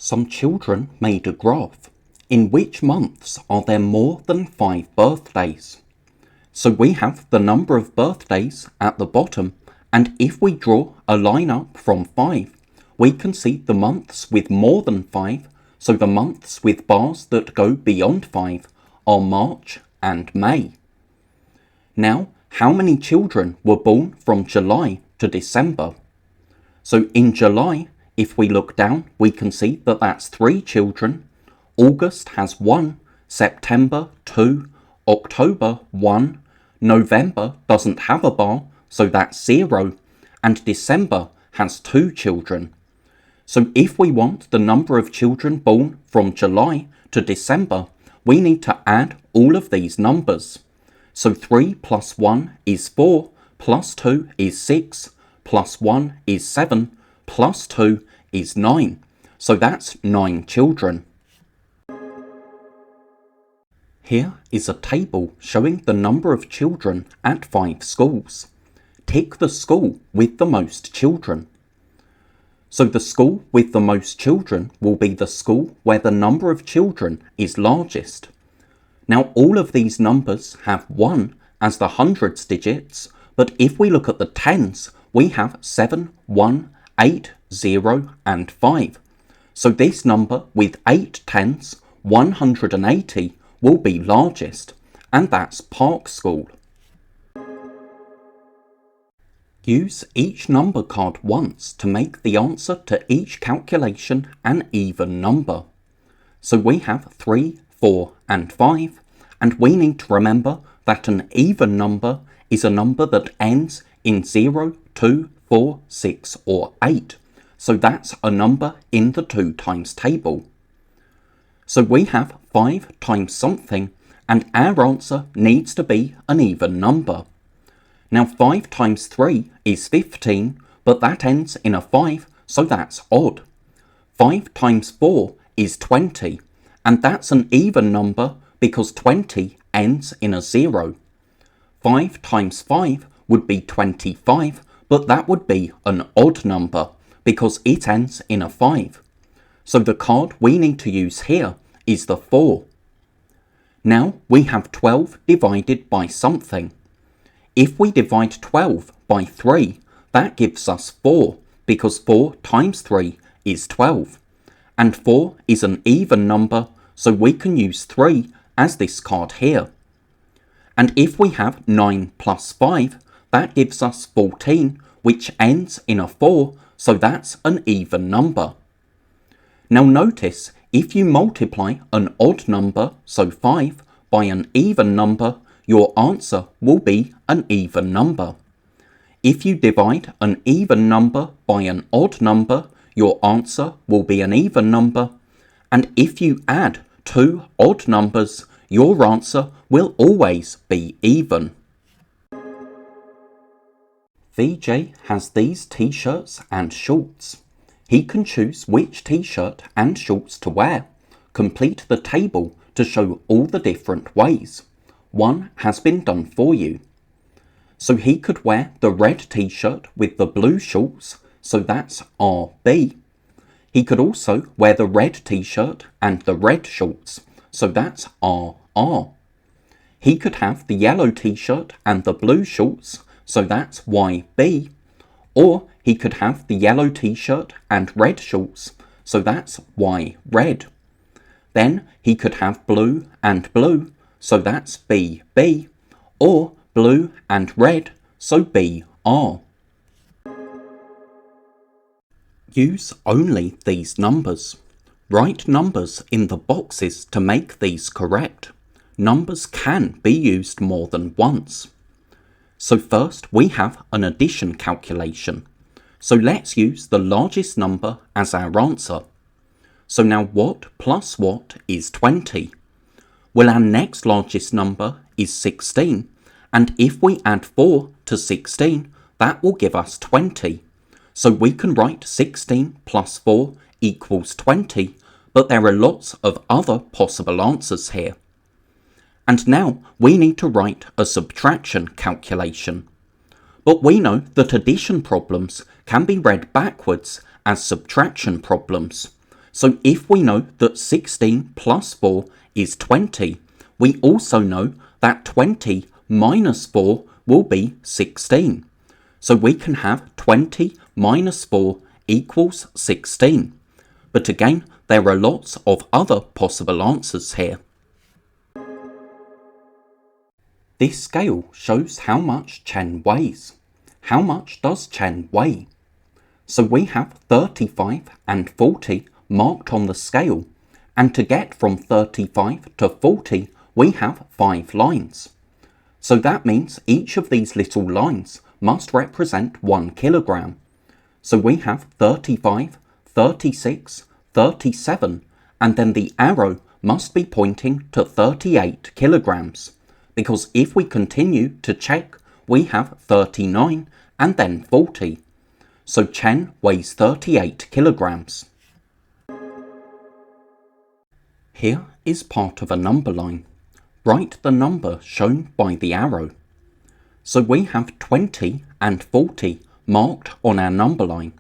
Some children made a graph. In which months are there more than 5 birthdays? So we have the number of birthdays at the bottom, and if we draw a line up from 5, we can see the months with more than 5, so the months with bars that go beyond 5 are March and May. Now, how many children were born from July to December? So in July, if we look down, we can see that that's 3 children. August has 1, September 2, October 1, November doesn't have a bar, so that's 0, and December has 2 children. So if we want the number of children born from July to December, we need to add all of these numbers. So 3 plus 1 is 4, plus 2 is 6, plus 1 is 7, plus 2 is 9. So that's 9 children. Here is a table showing the number of children at 5 schools. Tick the school with the most children. So the school with the most children will be the school where the number of children is largest. Now all of these numbers have 1 as the hundreds digits, but if we look at the tens, we have 7, 1, 8, 0 and 5. So this number with 8 tens, 180, will be largest, and that's Park School. Use each number card once to make the answer to each calculation an even number. So we have 3, 4 and 5, and we need to remember that an even number is a number that ends in 0, 2, 4, 6 or 8. So that's a number in the 2 times table. So we have 5 times something, and our answer needs to be an even number. Now 5 times 3 is 15, but that ends in a 5, so that's odd. 5 times 4 is 20, and that's an even number because 20 ends in a 0. 5 times 5 would be 25, but that would be an odd number because it ends in a 5. So the card we need to use here is the 4. Now we have 12 divided by something. If we divide 12 by 3, that gives us 4, because 4 times 3 is 12. And 4 is an even number, so we can use 3 as this card here. And if we have 9 plus 5, that gives us 14, which ends in a 4, so that's an even number. Now notice, if you multiply an odd number, so 5, by an even number, your answer will be an even number. If you divide an even number by an odd number, your answer will be an even number. And if you add 2 odd numbers, your answer will always be even. VJ has these t-shirts and shorts. He can choose which t-shirt and shorts to wear. Complete the table to show all the different ways. One has been done for you. So he could wear the red t-shirt with the blue shorts, so that's RB. He could also wear the red t-shirt and the red shorts, so that's RR. He could have the yellow t-shirt and the blue shorts, so that's YB. Or he could have the yellow t-shirt and red shorts, so that's Y red. Then he could have blue and blue, so that's BB, or blue and red, so BR. Use only these numbers. Write numbers in the boxes to make these correct. Numbers can be used more than once. So first we have an addition calculation. So let's use the largest number as our answer. So now what plus what is 20? Well, our next largest number is 16, and if we add 4 to 16, that will give us 20. So we can write 16 plus 4 equals 20, but there are lots of other possible answers here. And now we need to write a subtraction calculation. But we know that addition problems can be read backwards as subtraction problems. So if we know that 16 plus 4 is 20, we also know that 20 minus 4 will be 16. So we can have 20 minus 4 equals 16. But again, there are lots of other possible answers here. This scale shows how much Chen weighs. How much does Chen weigh? So we have 35 and 40 marked on the scale, and to get from 35 to 40 we have 5 lines. So that means each of these little lines must represent 1 kilogram. So we have 35, 36, 37, and then the arrow must be pointing to 38 kilograms, because if we continue to check, we have 39 and then 40. So Chen weighs 38 kilograms. Here is part of a number line. Write the number shown by the arrow. So we have 20 and 40 marked on our number line,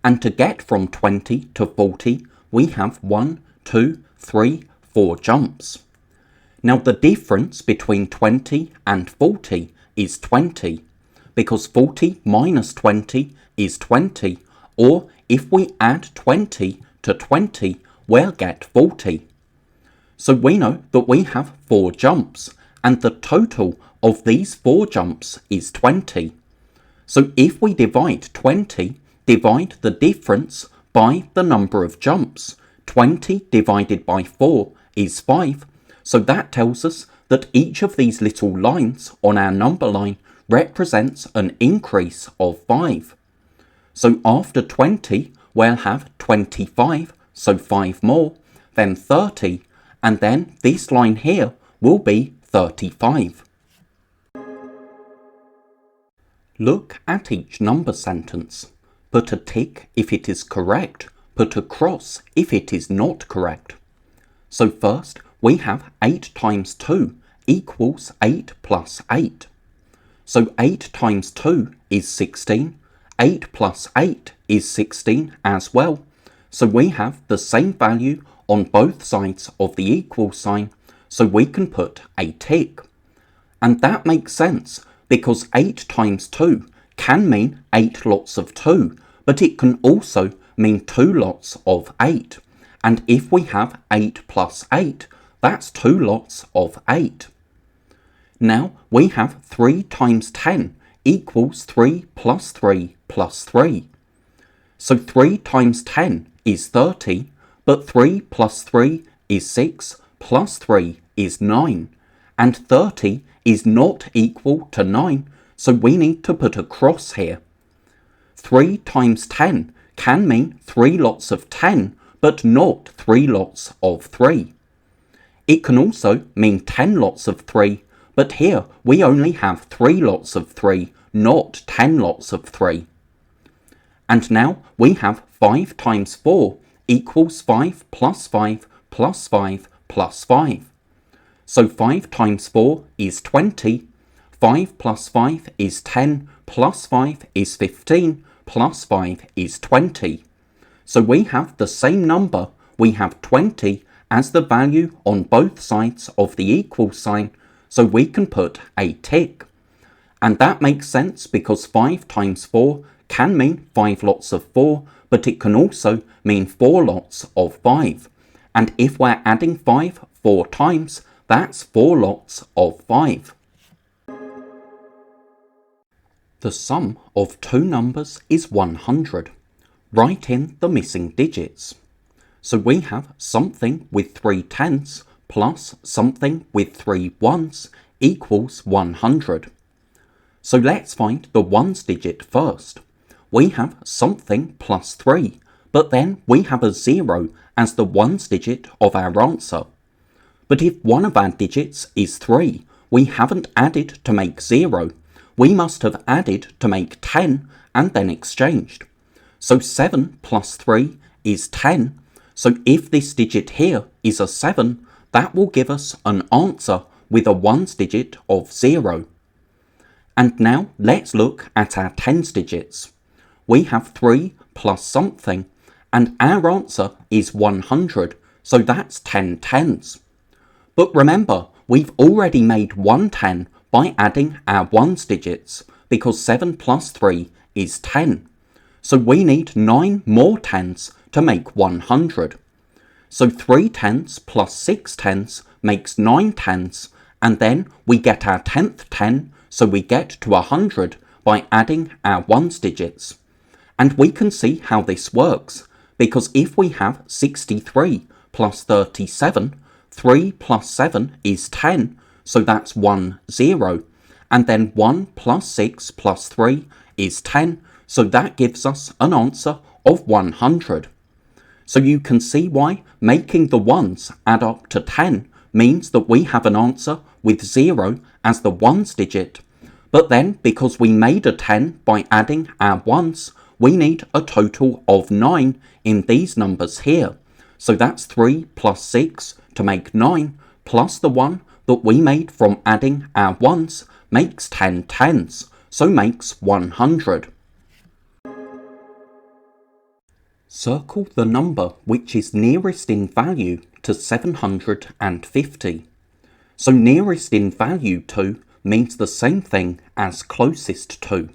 and to get from 20 to 40 we have 1, 2, 3, 4 jumps. Now the difference between 20 and 40 is 20, because 40 minus 20 is 20, or if we add 20 to 20 we'll get 40. So we know that we have 4 jumps, and the total of these 4 jumps is 20. So if we divide 20, divide the difference by the number of jumps. 20 divided by 4 is 5, so that tells us that each of these little lines on our number line represents an increase of 5. So after 20 we'll have 25, so 5 more, then 30, and then this line here will be 35. Look at each number sentence. Put a tick if it is correct, put a cross if it is not correct. So first we have 8 times 2 equals 8 plus 8. So 8 times 2 is 16, 8 plus 8 is 16 as well. So we have the same value on both sides of the equal sign, so we can put a tick. And that makes sense, because 8 times 2 can mean 8 lots of 2, but it can also mean 2 lots of 8. And if we have 8 plus 8, that's 2 lots of 8. Now we have 3 times 10 equals 3 plus 3 plus 3. So 3 times 10 is 30, but 3 plus 3 is 6, plus 3 is 9, and 30 is not equal to 9, so we need to put a cross here. 3 times 10 can mean 3 lots of 10, but not 3 lots of 3. It can also mean 10 lots of 3, but here we only have 3 lots of 3, not 10 lots of 3. And now we have 5 times 4 equals 5 plus 5 plus 5 plus 5. So 5 times 4 is 20, 5 plus 5 is 10, plus 5 is 15, plus 5 is 20. So we have the same number, we have 20 as the value on both sides of the equal sign, so we can put a tick. And that makes sense because 5 times 4 can mean 5 lots of 4, but it can also mean 4 lots of 5. And if we're adding 5 4 times, that's 4 lots of 5. The sum of two numbers is 100. Write in the missing digits. So we have something with 3 tenths plus something with 3 ones equals 100. So let's find the ones digit first. We have something plus 3, but then we have a 0 as the ones digit of our answer. But if one of our digits is 3, we haven't added to make 0. We must have added to make 10 and then exchanged. So 7 plus 3 is 10. So if this digit here is a 7, that will give us an answer with a ones digit of 0. And now let's look at our tens digits. We have 3 plus something, and our answer is 100, so that's 10 tens. But remember, we've already made one 10 by adding our ones digits, because 7 plus 3 is 10. So we need 9 more tens to make 100. So 3 tens plus 6 tens makes 9 tens, and then we get our 10th 10, so we get to 100 by adding our ones digits. And we can see how this works, because if we have 63 plus 37, 3 plus 7 is 10, so that's 1, 0. And then 1 plus 6 plus 3 is 10, so that gives us an answer of 100. So you can see why making the ones add up to 10 means that we have an answer with 0 as the ones digit. But then, because we made a 10 by adding our ones, we need a total of 9 in these numbers here. So that's 3 plus 6 to make 9, plus the 1 that we made from adding our ones makes 10 tens, so makes 100. Circle the number which is nearest in value to 750. So nearest in value to means the same thing as closest to.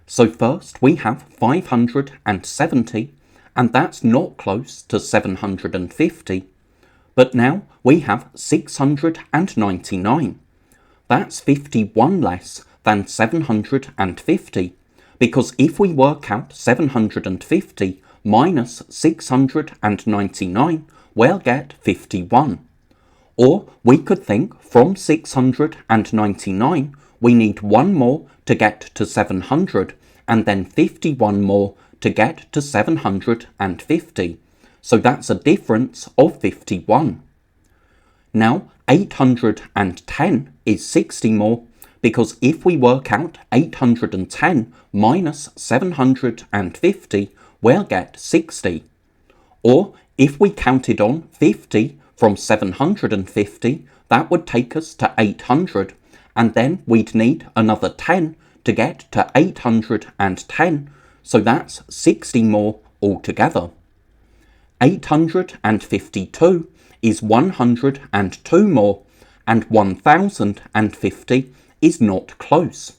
So first we have 570, and that's not close to 750. But now we have 699. That's 51 less than 750, because if we work out 750 minus 699, we'll get 51. Or we could think from 699 we need one more to get to 700, and then 51 more to get to 750. So that's a difference of 51. Now 810 is 60 more, because if we work out 810 minus 750, we'll get 60. Or if we counted on 50 from 750, that would take us to 800, and then we'd need another 10 to get to 810, so that's 60 more altogether. 852 is 102 more, and 1050 is not close.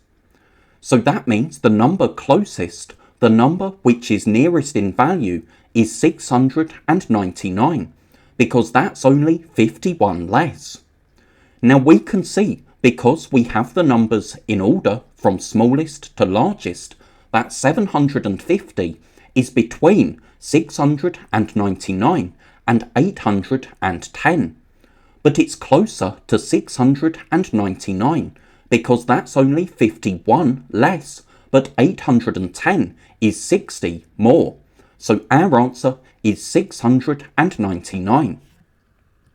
So that means the number closest, the number which is nearest in value, is 699, because that's only 51 less. Now we can see, because we have the numbers in order from smallest to largest, that 750 is between 699 and 810. But it's closer to 699, because that's only 51 less, but 810 is 60 more. So our answer is 699.